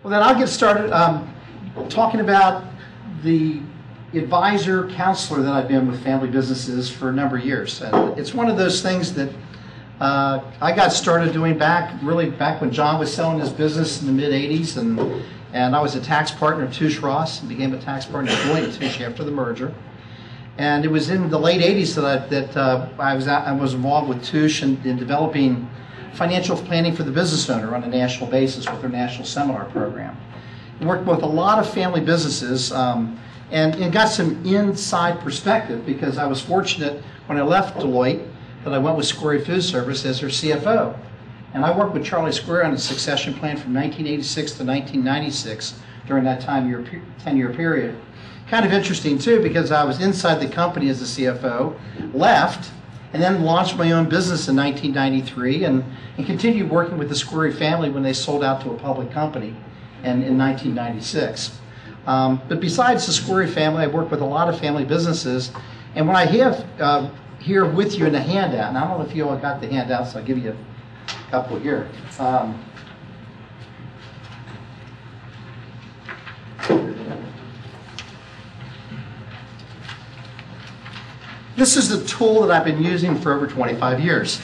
Well, then I'll get started talking about the advisor, counselor that I've been with family businesses for a number of years. And it's one of those things that I got started doing back when John was selling his business in the mid-'80s, and I was a tax partner at Touche Ross and became a tax partner at Deloitte & Touche after the merger. And it was in the late '80s that I was involved with Touche in developing financial planning for the business owner on a national basis with their national seminar program. I worked with a lot of family businesses and got some inside perspective because I was fortunate when I left Deloitte that I went with Square Food Service as their CFO. And I worked with Charlie Square on a succession plan from 1986 to 1996 during that 10-year period. Kind of interesting too because I was inside the company as the CFO, left, and then launched my own business in 1993 and continued working with the Square family when they sold out to a public company in 1996. But besides the Square family, I work with a lot of family businesses, and what I have here with you in the handout, and I don't know if you all got the handout, so I'll give you a couple here. This is the tool that I've been using for over 25 years.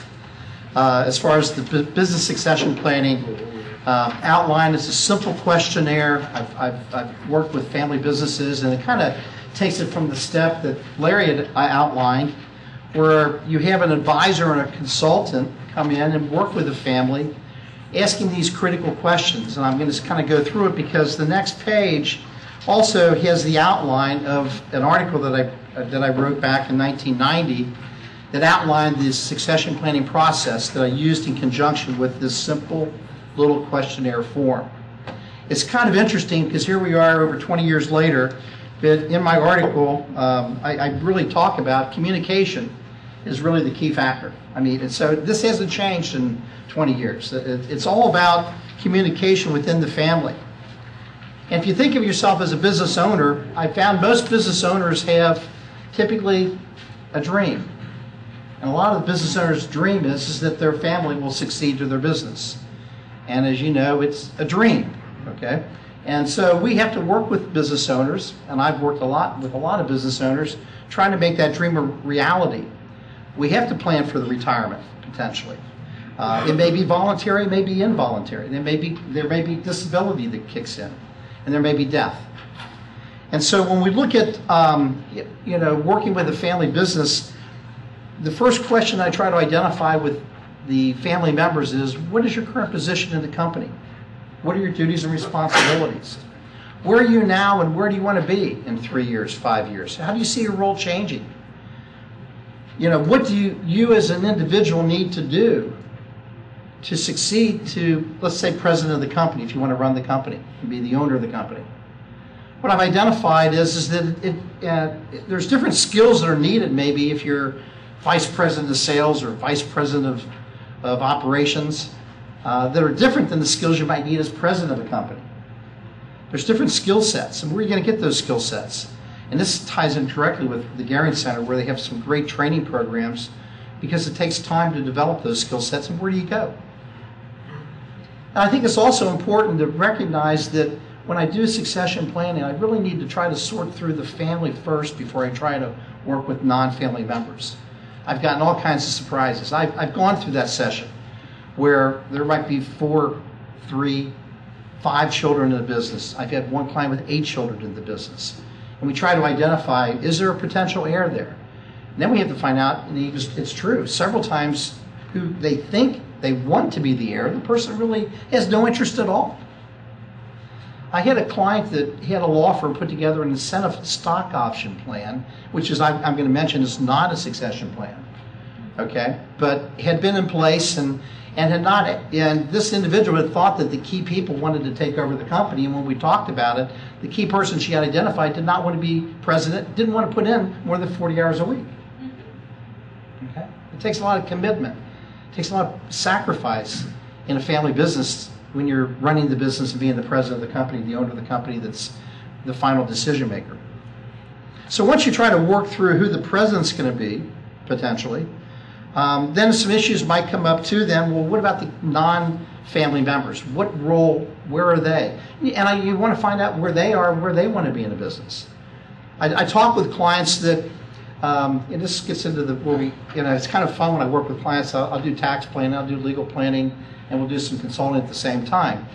As far as the business succession planning outline, it's a simple questionnaire. I've worked with family businesses, and it kind of takes it from the step that Larry had outlined, where you have an advisor and a consultant come in and work with the family, asking these critical questions. And I'm going to kind of go through it because the next page also has the outline of an article that I wrote back in 1990 that outlined this succession planning process that I used in conjunction with this simple little questionnaire form. It's kind of interesting because here we are over 20 years later, but in my article I really talk about communication is really the key factor. I mean, so this hasn't changed in 20 years. It's all about communication within the family. And if you think of yourself as a business owner, I found most business owners have typically a dream. And a lot of the business owners' dream is that their family will succeed to their business. And as you know, it's a dream, okay? And so we have to work with business owners, and I've worked a lot with a lot of business owners, trying to make that dream a reality. We have to plan for the retirement, potentially. It may be voluntary, it may be involuntary. There may be disability that kicks in, and there may be death. And so when we look at working with a family business, the first question I try to identify with the family members is, what is your current position in the company? What are your duties and responsibilities? Where are you now and where do you want to be in 3 years, 5 years? How do you see your role changing? What do you as an individual need to do to succeed to, let's say, president of the company, if you want to run the company and be the owner of the company? What I've identified is that there's different skills that are needed maybe if you're vice president of sales or vice president of operations that are different than the skills you might need as president of a company. There's different skill sets, and where are you going to get those skill sets? And this ties in directly with the Gehring Center, where they have some great training programs because it takes time to develop those skill sets, and where do you go? And I think it's also important to recognize that when I do succession planning, I really need to try to sort through the family first before I try to work with non-family members. I've gotten all kinds of surprises. I've gone through that session where there might be 4, 3, 5 children in the business. I've had one client with 8 children in the business. And we try to identify, is there a potential heir there? And then we have to find out, and it's true, several times who they think they want to be the heir, the person really has no interest at all. I had a client that had a law firm put together an incentive stock option plan, which is, I'm going to mention, is not a succession plan, okay? But had been in place and this individual had thought that the key people wanted to take over the company, and when we talked about it, the key person she had identified did not want to be president, didn't want to put in more than 40 hours a week. Okay? It takes a lot of commitment. It takes a lot of sacrifice in a family business when you're running the business and being the president of the company, the owner of the company that's the final decision maker. So once you try to work through who the president's going to be, potentially, then some issues might come up to them. Well, what about the family members. What role, where are they? And you want to find out where they are and where they want to be in the business. I talk with clients that, and this gets into where we, it's kind of fun when I work with clients. I'll do tax planning, I'll do legal planning, and we'll do some consulting at the same time.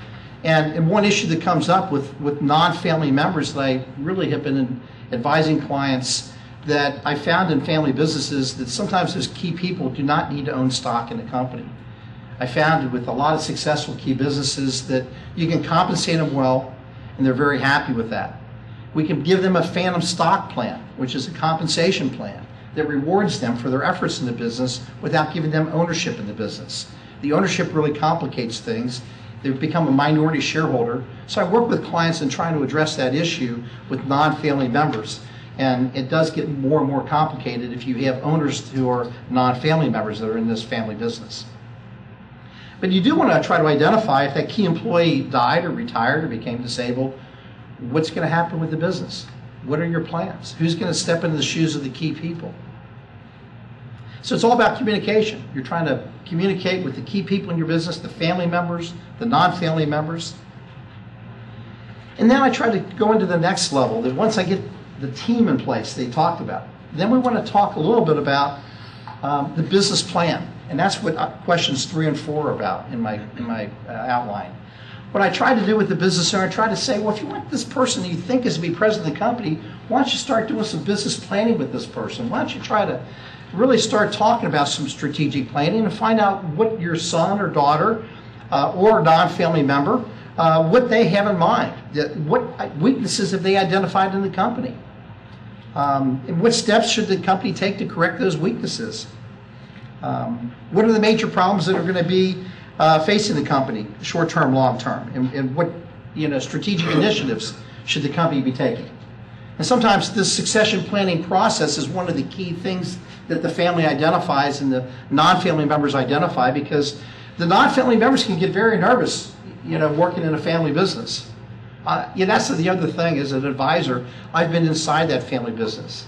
And one issue that comes up with non-family members that I really have been advising clients that I found in family businesses that sometimes those key people do not need to own stock in the company. I found with a lot of successful key businesses that you can compensate them well, and they're very happy with that. We can give them a phantom stock plan, which is a compensation plan that rewards them for their efforts in the business without giving them ownership in the business. The ownership really complicates things. They become a minority shareholder. So I work with clients in trying to address that issue with non-family members. And it does get more and more complicated if you have owners who are non-family members that are in this family business. But you do want to try to identify if that key employee died or retired or became disabled, what's going to happen with the business? What are your plans? Who's going to step into the shoes of the key people? So it's all about communication. You're trying to communicate with the key people in your business, the family members, the non-family members. And then I try to go into the next level, that once I get the team in place they talked about, then we want to talk a little bit about the business plan. And that's what questions 3 and 4 are about in my outline. What I try to do with the business owner, I try to say, well, if you want this person that you think is to be president of the company, why don't you start doing some business planning with this person? Why don't you try to really start talking about some strategic planning and find out what your son or daughter or non-family member, what they have in mind. What weaknesses have they identified in the company? And what steps should the company take to correct those weaknesses? What are the major problems that are going to be facing the company, short-term, long-term, and what strategic initiatives should the company be taking? And sometimes this succession planning process is one of the key things that the family identifies and the non-family members identify, because the non-family members can get very nervous, working in a family business. That's the other thing. As an advisor, I've been inside that family business.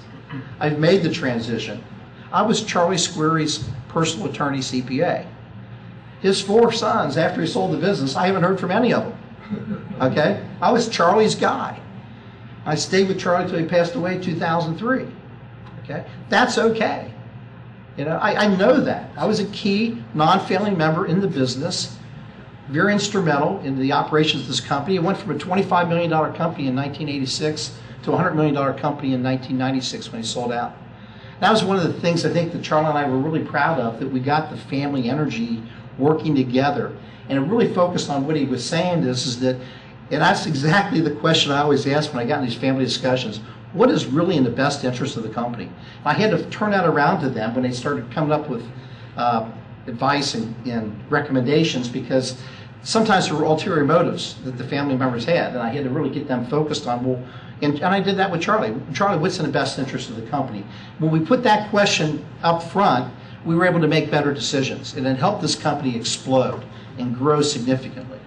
I've made the transition. I was Charlie Squarey's personal attorney CPA. His 4 sons, after he sold the business, I haven't heard from any of them. Okay? I was Charlie's guy. I stayed with Charlie until he passed away in 2003. Okay? That's okay. I know that. I was a key non-family member in the business, very instrumental in the operations of this company. It went from a $25 million company in 1986 to a $100 million company in 1996 when he sold out. That was one of the things I think that Charlie and I were really proud of, that we got the family energy working together. And it really focused on what he was saying is that, and that's exactly the question I always ask when I got in these family discussions, what is really in the best interest of the company? I had to turn that around to them when they started coming up with advice and recommendations, because sometimes there were ulterior motives that the family members had, and I had to really get them focused on, well, and I did that with Charlie. Charlie, what's in the best interest of the company? When we put that question up front, we were able to make better decisions, and it helped this company explode and grow significantly.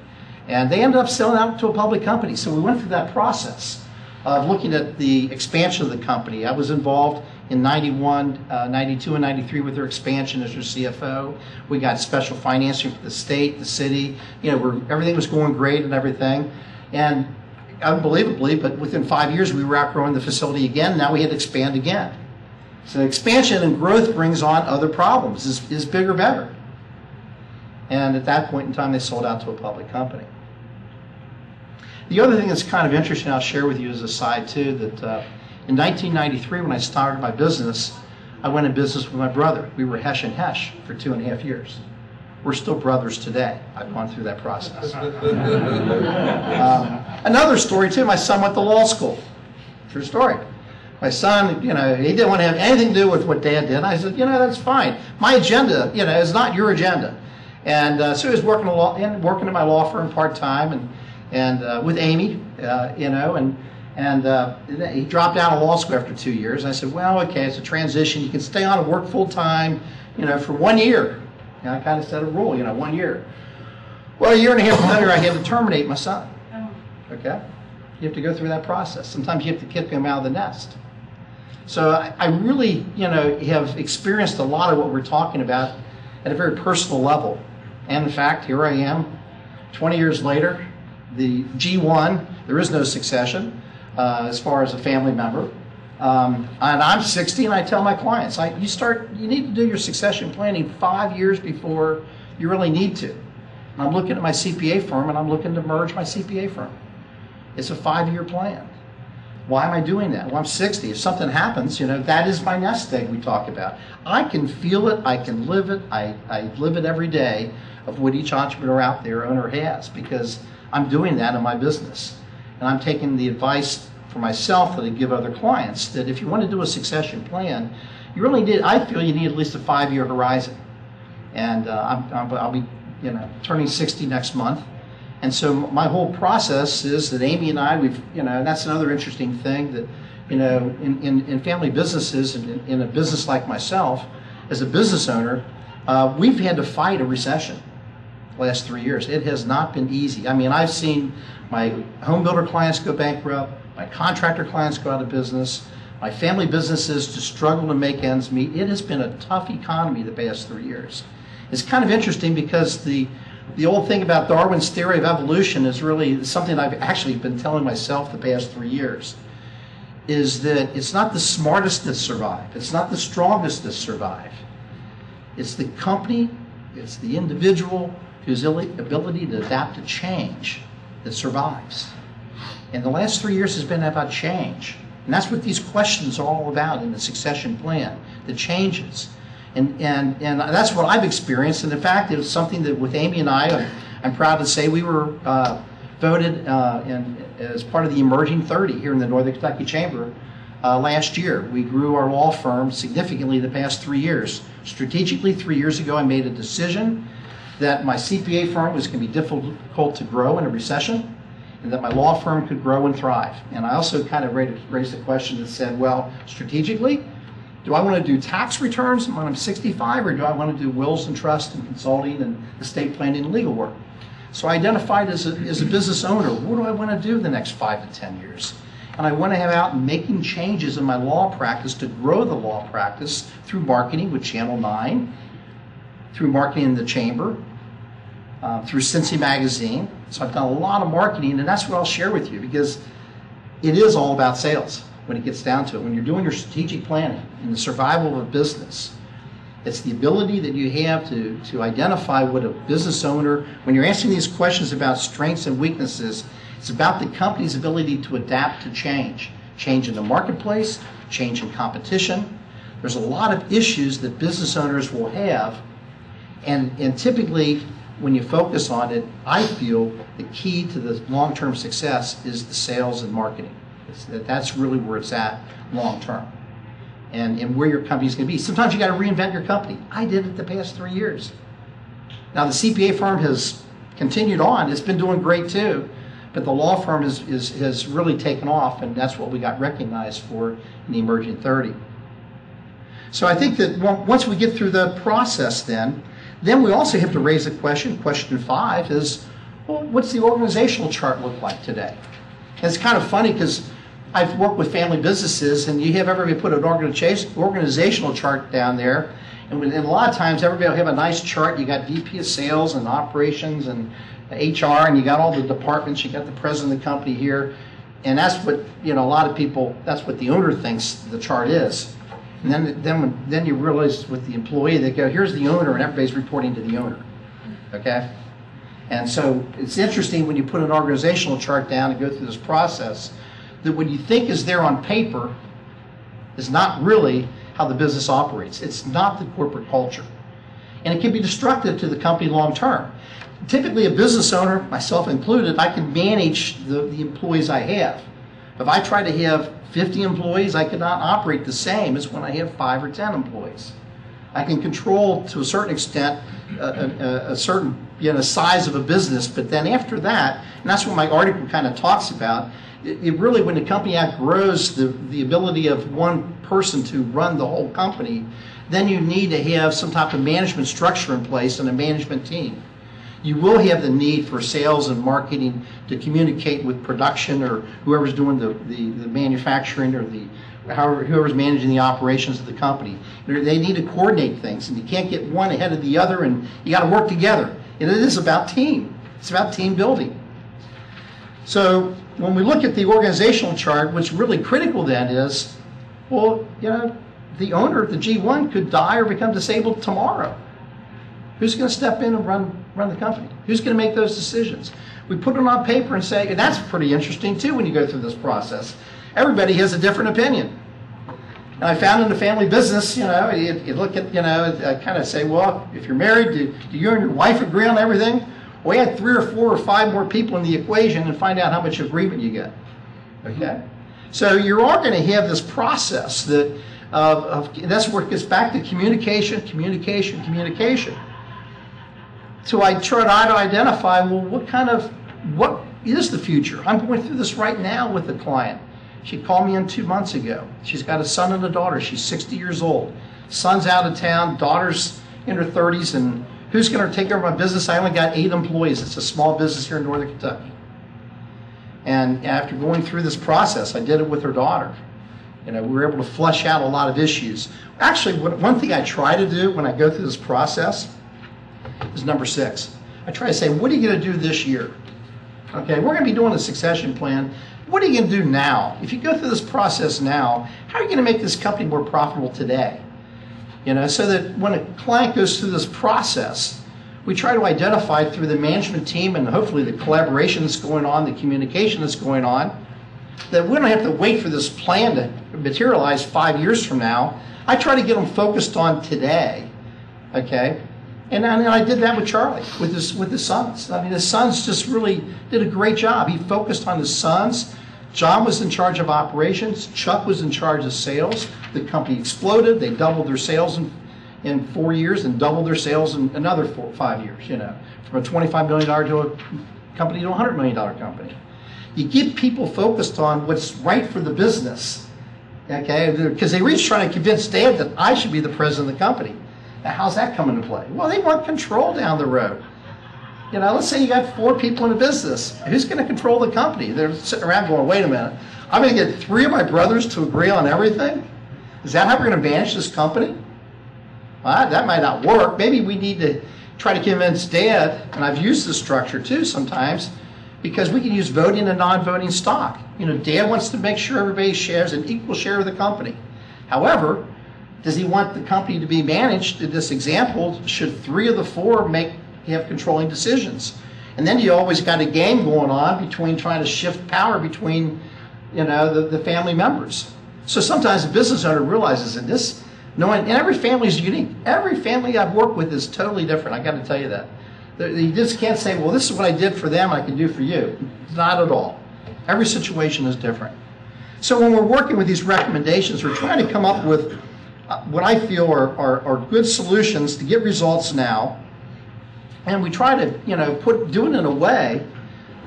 And they ended up selling out to a public company. So we went through that process of looking at the expansion of the company. I was involved in 91, 92, and 93 with their expansion as their CFO. We got special financing for the state, the city. Everything was going great and everything. And unbelievably, but within 5 years, we were outgrowing the facility again. Now we had to expand again. So expansion and growth brings on other problems. Is bigger better? And at that point in time, they sold out to a public company. The other thing that's kind of interesting, I'll share with you as a side too, that in 1993, when I started my business, I went in business with my brother. We were Hesch and Hesch for 2.5 years. We're still brothers today. I've gone through that process. Another story too, my son went to law school. True story. My son, he didn't want to have anything to do with what Dad did. I said, that's fine. My agenda, is not your agenda. And so he was working at my law firm part-time and with Amy, and he dropped out of law school after 2 years. And I said, well, okay, it's a transition. You can stay on and work full-time, for 1 year. And I kind of set a rule, 1 year. Well, a year and a half later, I had to terminate my son. Okay? You have to go through that process. Sometimes you have to kick him out of the nest. So I really, have experienced a lot of what we're talking about at a very personal level. And in fact, here I am, 20 years later, the G1, there is no succession as far as a family member. And I'm 60 and I tell my clients, you need to do your succession planning 5 years before you really need to. And I'm looking at my CPA firm and I'm looking to merge my CPA firm. It's a 5-year plan. Why am I doing that? Well, I'm 60. If something happens, that is my nest egg we talk about. I can feel it. I can live it. I live it every day of what each entrepreneur out there, owner has, because I'm doing that in my business. And I'm taking the advice for myself that I give other clients that if you want to do a succession plan, you really need, I feel you need at least a 5-year horizon. And I'll be turning 60 next month. And so my whole process is that Amy and I, and that's another interesting thing that, in family businesses, and in a business like myself, as a business owner, we've had to fight a recession the last 3 years. It has not been easy. I mean, I've seen my home builder clients go bankrupt, my contractor clients go out of business, my family businesses to struggle to make ends meet. It has been a tough economy the past 3 years. It's kind of interesting because the old thing about Darwin's theory of evolution is really something I've actually been telling myself the past 3 years, is that it's not the smartest that survive, it's not the strongest that survive. It's the company, it's the individual whose ability to adapt to change that survives. And the last 3 years has been about change. And that's what these questions are all about in the succession plan, the changes. And that's what I've experienced. And in fact, it was something that with Amy and I'm proud to say we were voted as part of the Emerging 30 here in the Northern Kentucky Chamber last year. We grew our law firm significantly the past 3 years. Strategically, 3 years ago, I made a decision that my CPA firm was going to be difficult to grow in a recession, and that my law firm could grow and thrive. And I also kind of raised the question that said, well, strategically, do I want to do tax returns when I'm 65, or do I want to do wills and trust and consulting and estate planning and legal work? So I identified as a business owner, what do I want to do the next 5 to 10 years? And I went out and making changes in my law practice to grow the law practice through marketing with Channel 9, through marketing in the chamber, through Cincy Magazine. So I've done a lot of marketing, and that's what I'll share with you, because it is all about sales when it gets down to it. When you're doing your strategic planning and the survival of a business, it's the ability that you have to identify what a business owner, when you're answering these questions about strengths and weaknesses, it's about the company's ability to adapt to change. Change in the marketplace, change in competition. There's a lot of issues that business owners will have, and typically when you focus on it, I feel the key to the long-term success is the sales and marketing. That's really where it's at long-term, and where your company's going to be. Sometimes you got to reinvent your company. I did it the past 3 years. Now the CPA firm has continued on. It's been doing great too, but the law firm has really taken off, and that's what we got recognized for in the Emerging 30. So I think that once we get through the process, then we also have to raise a question. Question 5 is, well, what's the organizational chart look like today? And it's kind of funny because I've worked with family businesses, and you have everybody put an organizational chart down there, and a lot of times everybody will have a nice chart. You got VP of sales and operations and HR, and you got all the departments. You got the president of the company here, and that's what a lot of people. That's what the owner thinks the chart is. And then you realize with the employee, they go, here's the owner, and everybody's reporting to the owner. Okay? And so it's interesting when you put an organizational chart down and go through this process, that what you think is there on paper is not really how the business operates. It's not the corporate culture. And it can be destructive to the company long term. Typically a business owner, myself included, I can manage the employees I have. If I try to have 50 employees, I cannot operate the same as when I have 5 or 10 employees. I can control, to a certain extent, a certain size of a business, but then after that, and that's what my article kind of talks about, it really, when the company outgrows the ability of one person to run the whole company, then you need to have some type of management structure in place and a management team. You will have the need for sales and marketing to communicate with production or whoever's doing the manufacturing or whoever's managing the operations of the company. They need to coordinate things, and you can't get one ahead of the other, and you got to work together. And it is about team. It's about team building. So when we look at the organizational chart, what's really critical then is, well, the owner, the G1, could die or become disabled tomorrow. Who's going to step in and run the company? Who's going to make those decisions? We put it on paper and say, and that's pretty interesting too when you go through this process. Everybody has a different opinion. And I found in the family business, you look at, kind of say, well, if you're married, do you and your wife agree on everything? Well, you had 3 or 4 or 5 more people in the equation and find out how much agreement you get. Okay? So you are going to have this process that's where it gets back to communication. So I try to identify, well, what is the future? I'm going through this right now with a client. She called me in 2 months ago. She's got a son and a daughter. She's 60 years old. Son's out of town, daughter's in her 30s, and who's going to take over my business? I only got 8 employees. It's a small business here in Northern Kentucky. And after going through this process, I did it with her daughter. We were able to flesh out a lot of issues. Actually, one thing I try to do when I go through this process is number 6. I try to say, what are you going to do this year? Okay, we're going to be doing a succession plan. What are you going to do now? If you go through this process now, how are you going to make this company more profitable today? So that when a client goes through this process, we try to identify through the management team and hopefully the collaboration that's going on, the communication that's going on, that we don't have to wait for this plan to materialize 5 years from now. I try to get them focused on today, okay? And I did that with Charlie, with his sons. I mean, his sons just really did a great job. He focused on his sons. John was in charge of operations. Chuck was in charge of sales. The company exploded. They doubled their sales in 4 years and doubled their sales in another 5 years, from a $25 million to a company to a $100 million company. You get people focused on what's right for the business, okay? Because they were each trying to convince Dad that I should be the president of the company. Now, how's that come into play? Well, they want control down the road. Let's say you got 4 people in a business. Who's going to control the company? They're sitting around going, wait a minute, I'm going to get 3 of my brothers to agree on everything? Is that how we're going to manage this company? Well, that might not work. Maybe we need to try to convince Dad, and I've used this structure too sometimes, because we can use voting and non-voting stock. Dad wants to make sure everybody shares an equal share of the company. However, does he want the company to be managed? In this example, should 3 of the 4 have controlling decisions? And then you always got a game going on between trying to shift power between the family members. So sometimes the business owner realizes that and every family is unique. Every family I've worked with is totally different. I got to tell you that. You just can't say, well, this is what I did for them, I can do for you. Not at all. Every situation is different. So when we're working with these recommendations, we're trying to come up with what I feel are good solutions to get results now. And we try to, do it in a way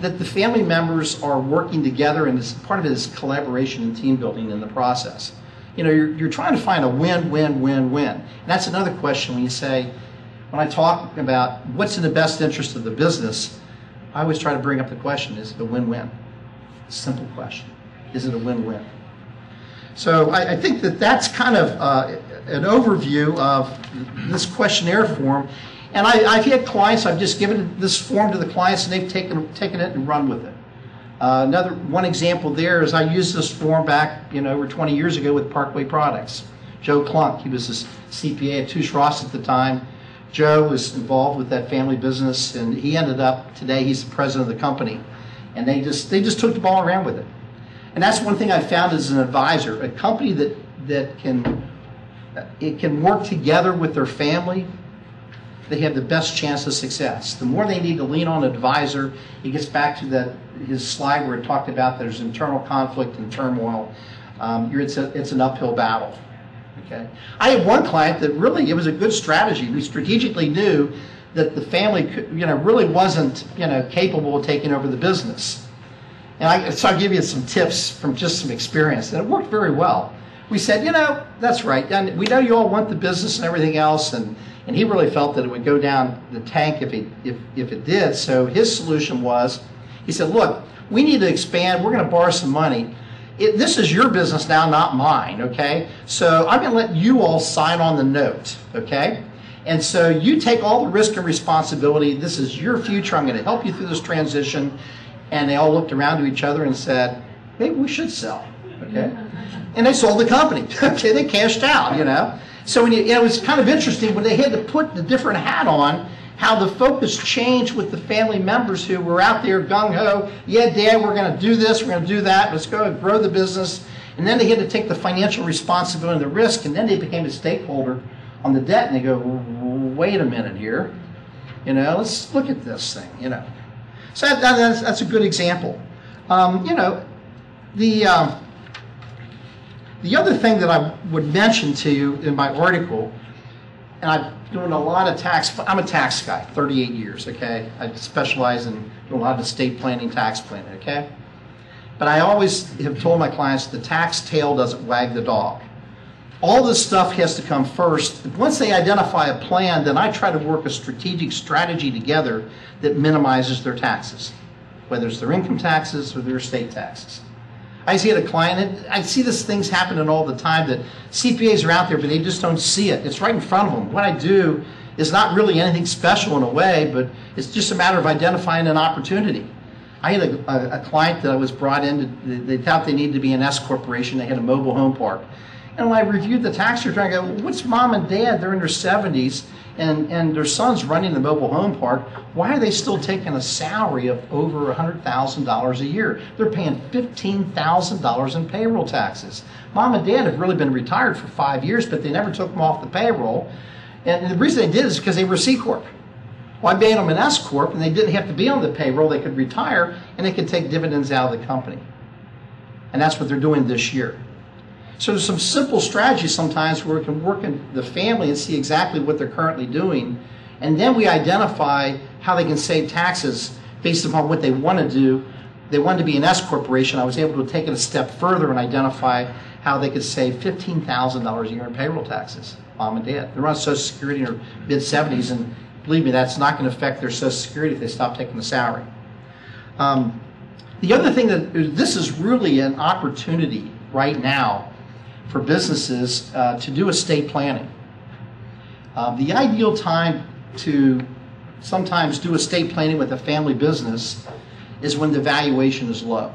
that the family members are working together, and part of it is collaboration and team building in the process. You're trying to find a win-win-win-win. And that's another question when you say, when I talk about what's in the best interest of the business, I always try to bring up the question, is it a win-win? Simple question. Is it a win-win? So I think that's kind of an overview of this questionnaire form. And I've had clients, I've just given this form to the clients and they've taken it and run with it. One example there is I used this form back over 20 years ago with Parkway Products. Joe Klunk, he was a CPA at Touche Ross at the time. Joe was involved with that family business, and he ended up, today he's the president of the company. And they just took the ball and ran with it. And that's one thing I found as an advisor, a company that can work together with their family, they have the best chance of success. The more they need to lean on an advisor, it gets back to his slide where it talked about there's internal conflict and turmoil. It's an uphill battle. Okay. I had one client that really, it was a good strategy. We strategically knew that the family really wasn't capable of taking over the business. And so I'll give you some tips from just some experience, and it worked very well. We said, that's right, and we know you all want the business and everything else, and he really felt that it would go down the tank if it did. So his solution was, he said, look, we need to expand, we're going to borrow some money. This is your business now, not mine, okay? So I'm going to let you all sign on the note, okay? And so you take all the risk and responsibility. This is your future. I'm going to help you through this transition. And they all looked around to each other and said, maybe we should sell. Okay? And they sold the company. Okay, they cashed out, you know. So when it was kind of interesting when they had to put the different hat on, how the focus changed with the family members who were out there gung-ho, yeah, Dad, we're going to do this, we're going to do that, let's go and grow the business. And then they had to take the financial responsibility and the risk, and then they became a stakeholder on the debt, and they go, wait a minute here, you know, let's look at this thing, you know. So that's a good example. You know, the other thing that I would mention to you in my article, and I'm doing a lot of tax, I'm a tax guy, 38 years, okay? I specialize in doing a lot of estate planning, tax planning, okay? But I always have told my clients the tax tail doesn't wag the dog. All this stuff has to come first. Once they identify a plan, then I try to work a strategic strategy together that minimizes their taxes, whether it's their income taxes or their estate taxes. I see a client, and I see these things happening all the time, that CPAs are out there, but they just don't see it. It's right in front of them. What I do is not really anything special in a way, but it's just a matter of identifying an opportunity. I had a client that was brought in, they thought they needed to be an S corporation. They had a mobile home park. And when I reviewed the tax return, I go, what's mom and dad? They're in their 70s, and their son's running the mobile home park. Why are they still taking a salary of over $100,000 a year? They're paying $15,000 in payroll taxes. Mom and dad have really been retired for 5 years, but they never took them off the payroll. And the reason they did is because they were C Corp. Well, I made them an S Corp, and they didn't have to be on the payroll. They could retire, and they could take dividends out of the company. And that's what they're doing this year. So there's some simple strategies sometimes where we can work in the family and see exactly what they're currently doing. And then we identify how they can save taxes based upon what they want to do. They wanted to be an S corporation. I was able to take it a step further and identify how they could save $15,000 a year in payroll taxes, mom and dad. They're on Social Security in their mid-70s, and believe me, that's not going to affect their Social Security if they stop taking the salary. The other thing this is really an opportunity right now for businesses to do estate planning. The ideal time to sometimes do estate planning with a family business is when the valuation is low.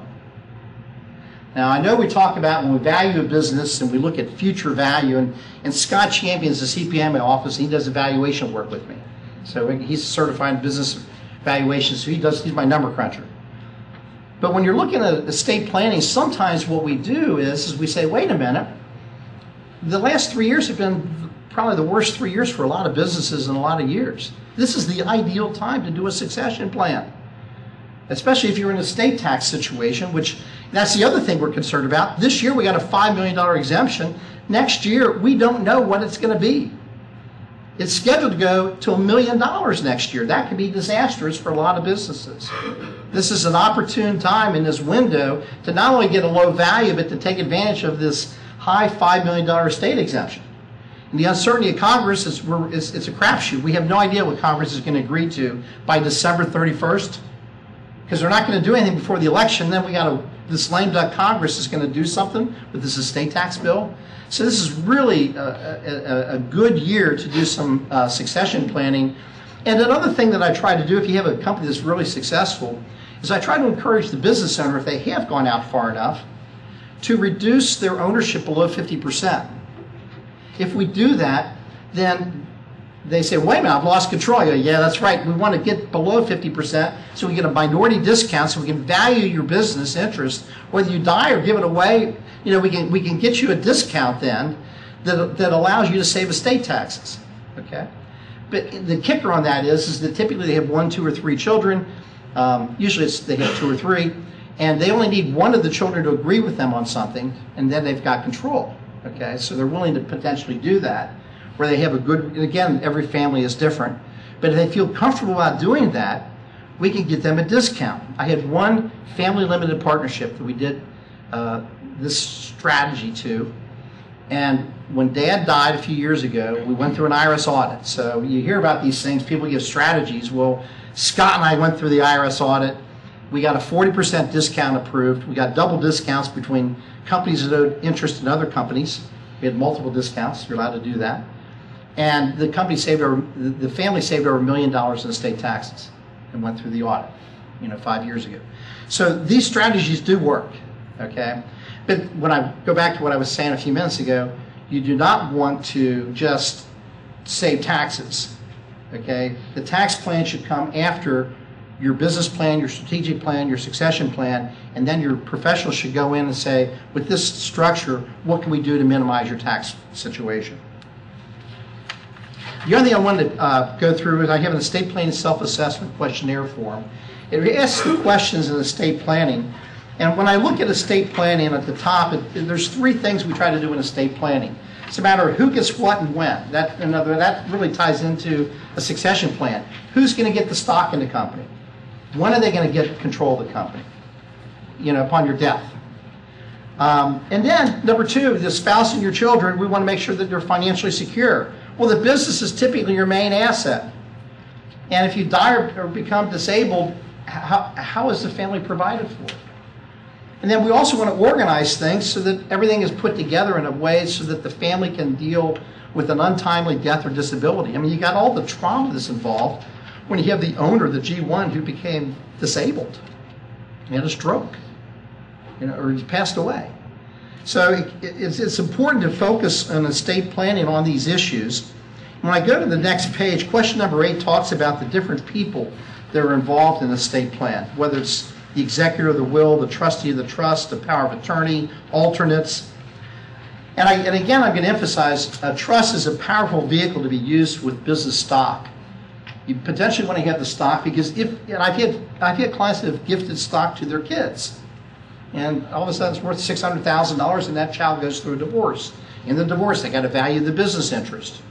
Now, I know we talk about when we value a business and we look at future value, and Scott Champion's the CPA in my office, and he does evaluation work with me. So he's certified in business valuation, so he's my number cruncher. But when you're looking at estate planning, sometimes what we do is we say, wait a minute, the last 3 years have been probably the worst 3 years for a lot of businesses in a lot of years. This is the ideal time to do a succession plan, especially if you're in a estate tax situation, which that's the other thing we're concerned about. This year we got a $5 million exemption. Next year we don't know what it's going to be. It's scheduled to go to $1 million next year. That could be disastrous for a lot of businesses. This is an opportune time in this window to not only get a low value, but to take advantage of this high $5 million estate exemption. And the uncertainty of Congress it's a crapshoot. We have no idea what Congress is going to agree to by December 31st, because they're not going to do anything before the election. Then we got this lame duck Congress is going to do something with this estate tax bill. So this is really a good year to do some succession planning. And another thing that I try to do if you have a company that's really successful is I try to encourage the business owner, if they have gone out far enough, to reduce their ownership below 50%. If we do that, then they say, wait a minute, I've lost control. I go, yeah, that's right. We want to get below 50% so we get a minority discount so we can value your business interest. Whether you die or give it away, you know, we can get you a discount then that allows you to save estate taxes. Okay? But the kicker on that is that typically they have 1, 2, or 3 children. Usually they have 2 or 3. And they only need one of the children to agree with them on something, and then they've got control. Okay, so they're willing to potentially do that, where they have a good, and again, every family is different, but if they feel comfortable about doing that, we can get them a discount. I had one family limited partnership that we did this strategy to, and when Dad died a few years ago, we went through an IRS audit. So you hear about these things, people give strategies. Well, Scott and I went through the IRS audit. We got a 40% discount approved. We got double discounts between companies that owed interest in other companies. We had multiple discounts. You're allowed to do that. And the company saved over, the family saved over $1 million in estate taxes and went through the audit, 5 years ago. So these strategies do work, okay? But when I go back to what I was saying a few minutes ago, you do not want to just save taxes, okay? The tax plan should come after your business plan, your strategic plan, your succession plan, and then your professionals should go in and say, with this structure, what can we do to minimize your tax situation? The other thing I wanted to go through is I have an estate planning self-assessment questionnaire form. It asks the questions in estate planning. And when I look at estate planning at the top, there's 3 things we try to do in estate planning. It's a matter of who gets what and when. That really ties into a succession plan. Who's going to get the stock in the company? When are they going to get control of the company? Upon your death. And then, number 2, the spouse and your children, we want to make sure that they're financially secure. Well, the business is typically your main asset. And if you die or become disabled, how is the family provided for? And then we also want to organize things so that everything is put together in a way so that the family can deal with an untimely death or disability. I mean, you got all the trauma that's involved when you have the owner, the G1, who became disabled. He had a stroke, or he passed away. So it's important to focus on estate planning on these issues. When I go to the next page, question number 8 talks about the different people that are involved in the estate plan, whether it's the executor of the will, the trustee of the trust, the power of attorney, alternates. And again, I'm going to emphasize, a trust is a powerful vehicle to be used with business stock. You potentially want to have the stock because I've had clients that have gifted stock to their kids. And all of a sudden it's worth $600,000 and that child goes through a divorce. In the divorce, they got to value the business interest.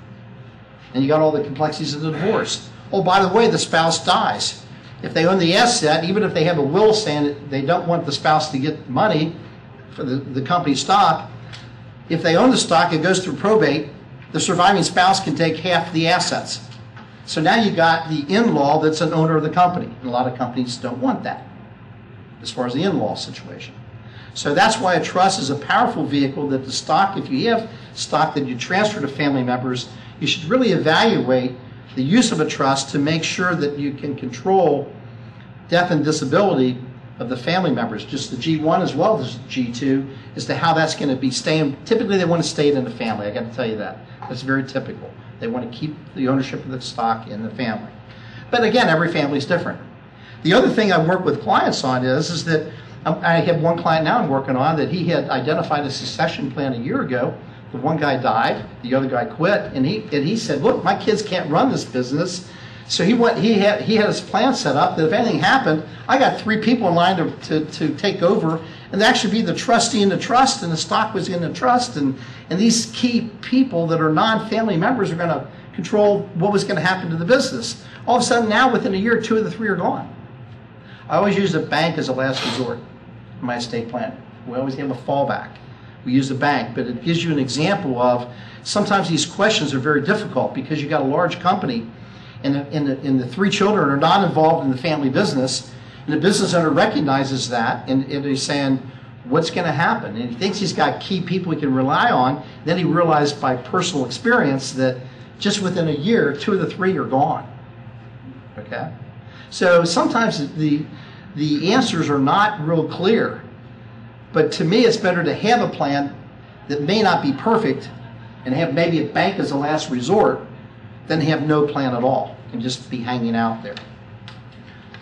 And you got all the complexities of the divorce. Oh, by the way, the spouse dies. If they own the asset, even if they have a will saying that they don't want the spouse to get money for the company stock, if they own the stock, it goes through probate, the surviving spouse can take half the assets. So now you got the in-law that's an owner of the company. And a lot of companies don't want that as far as the in-law situation. So that's why a trust is a powerful vehicle that the stock, if you have stock that you transfer to family members, you should really evaluate the use of a trust to make sure that you can control death and disability of the family members, just the G1 as well as G2, as to how that's going to be staying. Typically they want to stay it in the family, I got to tell you that. That's very typical. They want to keep the ownership of the stock in the family. But again, every family is different. The other thing I work with clients on is that I have one client now I'm working on that he had identified a succession plan a year ago. The one guy died, the other guy quit, and he said, look, my kids can't run this business. So he had his plan set up that if anything happened, I got 3 people in line to take over and actually be the trustee in the trust, and the stock was in the trust, and these key people that are non-family members are going to control what was going to happen to the business. All of a sudden now, within a year, 2 of the 3 are gone. I always use a bank as a last resort in my estate plan. We always have a fallback. We use the bank, but it gives you an example of sometimes these questions are very difficult because you got a large company and the 3 children are not involved in the family business, and the business owner recognizes that and he's saying, what's going to happen? And he thinks he's got key people he can rely on. Then he realized by personal experience that just within a year, 2 of the 3 are gone. Okay? So sometimes the answers are not real clear. But to me, it's better to have a plan that may not be perfect and have maybe a bank as a last resort than have no plan at all and just be hanging out there.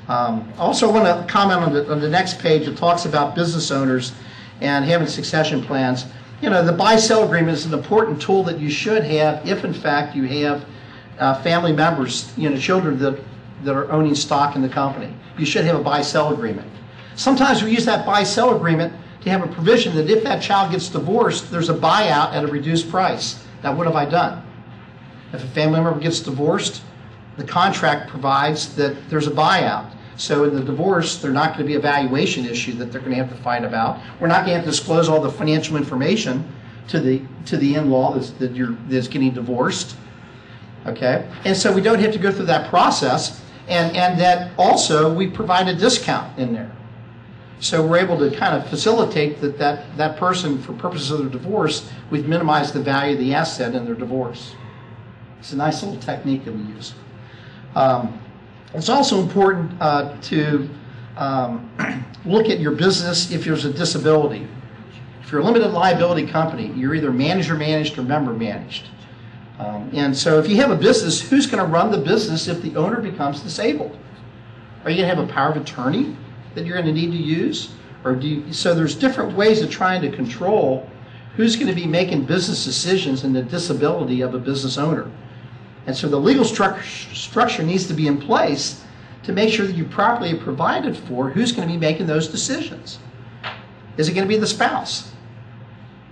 I also want to comment on the next page. It talks about business owners and having succession plans. The buy-sell agreement is an important tool that you should have if, in fact, you have family members, children that are owning stock in the company. You should have a buy-sell agreement. Sometimes we use that buy-sell agreement to have a provision that if that child gets divorced, there's a buyout at a reduced price. Now, what have I done? If a family member gets divorced, the contract provides that there's a buyout. So in the divorce, there's not going to be a valuation issue that they're going to have to fight about. We're not going to have to disclose all the financial information to the in-law that's getting divorced. Okay? And so we don't have to go through that process. And that also, we provide a discount in there. So we're able to kind of facilitate that person, for purposes of their divorce, we've minimized the value of the asset in their divorce. It's a nice little technique that we use. It's also important to look at your business if there's a disability. If you're a limited liability company, you're either manager managed or member managed. And so if you have a business, who's going to run the business if the owner becomes disabled? Are you going to have a power of attorney that you're going to need to use? Or so there's different ways of trying to control who's going to be making business decisions in the disability of a business owner. And so the legal structure needs to be in place to make sure that you properly have provided for who's going to be making those decisions. Is it going to be the spouse?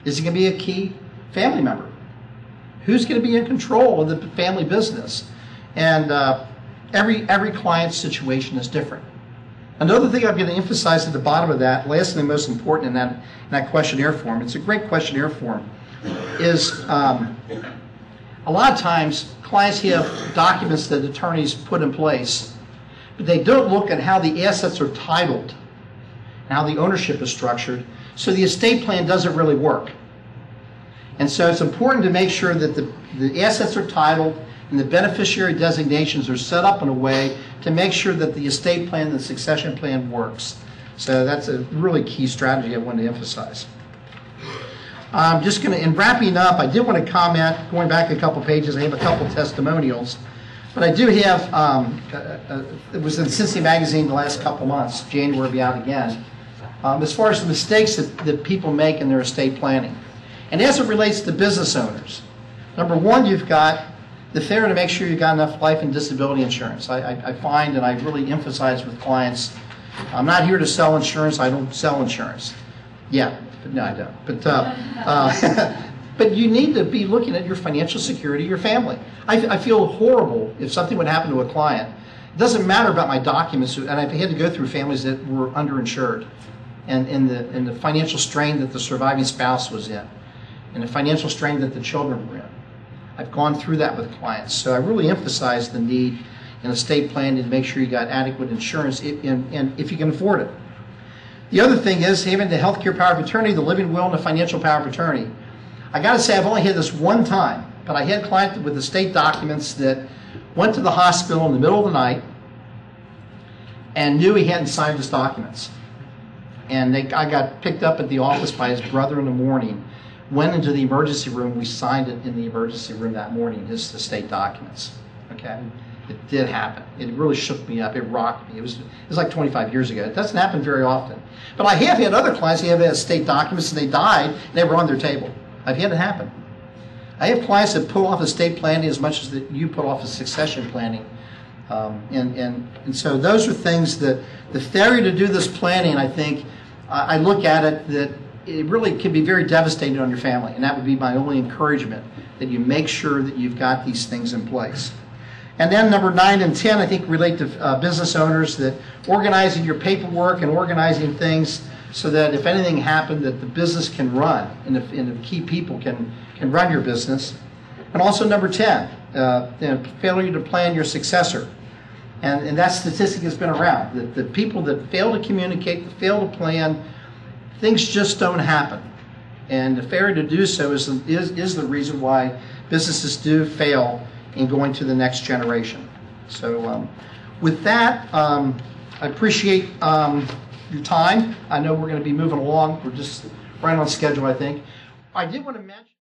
Is it going to be a key family member? Who's going to be in control of the family business? And every client's situation is different. Another thing I'm going to emphasize at the bottom of that, last and most important in that questionnaire form, it's a great questionnaire form, is a lot of times clients have documents that attorneys put in place, but they don't look at how the assets are titled and how the ownership is structured, so the estate plan doesn't really work. And so it's important to make sure that the assets are titled and the beneficiary designations are set up in a way to make sure that the estate plan and the succession plan works. So that's a really key strategy I want to emphasize. I'm just going to, in wrapping up, I did want to comment, going back a couple pages, I have a couple testimonials, but I do have, it was in Cincinnati Magazine the last couple months, January will be out again, as far as the mistakes that people make in their estate planning. And as it relates to business owners, number one, you've got the failure to make sure you've got enough life and disability insurance. I find, and I really emphasize with clients, I'm not here to sell insurance, I don't sell insurance. Yeah, but no, I don't. But you need to be looking at your financial security of your family. I feel horrible if something would happen to a client. It doesn't matter about my documents, and I've had to go through families that were underinsured, and the financial strain that the surviving spouse was in, and the financial strain that the children were in. I've gone through that with clients, so I really emphasize the need in estate planning to make sure you got adequate insurance, and if you can afford it. The other thing is having the healthcare power of attorney, the living will, and the financial power of attorney. I got to say, I've only had this one time, but I had a client with estate documents that went to the hospital in the middle of the night and knew he hadn't signed his documents. And I got picked up at the office by his brother in the morning, went into the emergency room, we signed it in the emergency room that morning, his estate documents. Okay? It did happen. It really shook me up. It rocked me. It was like 25 years ago. It doesn't happen very often. But I have had other clients who have had estate documents and they died and they were on their table. I've had it happen. I have clients that pull off estate planning as much as that you put off a succession planning. And so those are things that the failure to do this planning, I think, I look at it that it really can be very devastating on your family. And that would be my only encouragement, that you make sure that you've got these things in place. And then number 9 and 10, I think, relate to business owners, that organizing your paperwork and organizing things so that if anything happened, that the business can run and the key people can run your business. And also number 10, failure to plan your successor. And that statistic has been around, that the people that fail to communicate, that fail to plan, things just don't happen. And the failure to do so is the reason why businesses do fail in going to the next generation. So with that, I appreciate your time. I know we're going to be moving along. We're just right on schedule, I think. I did want to mention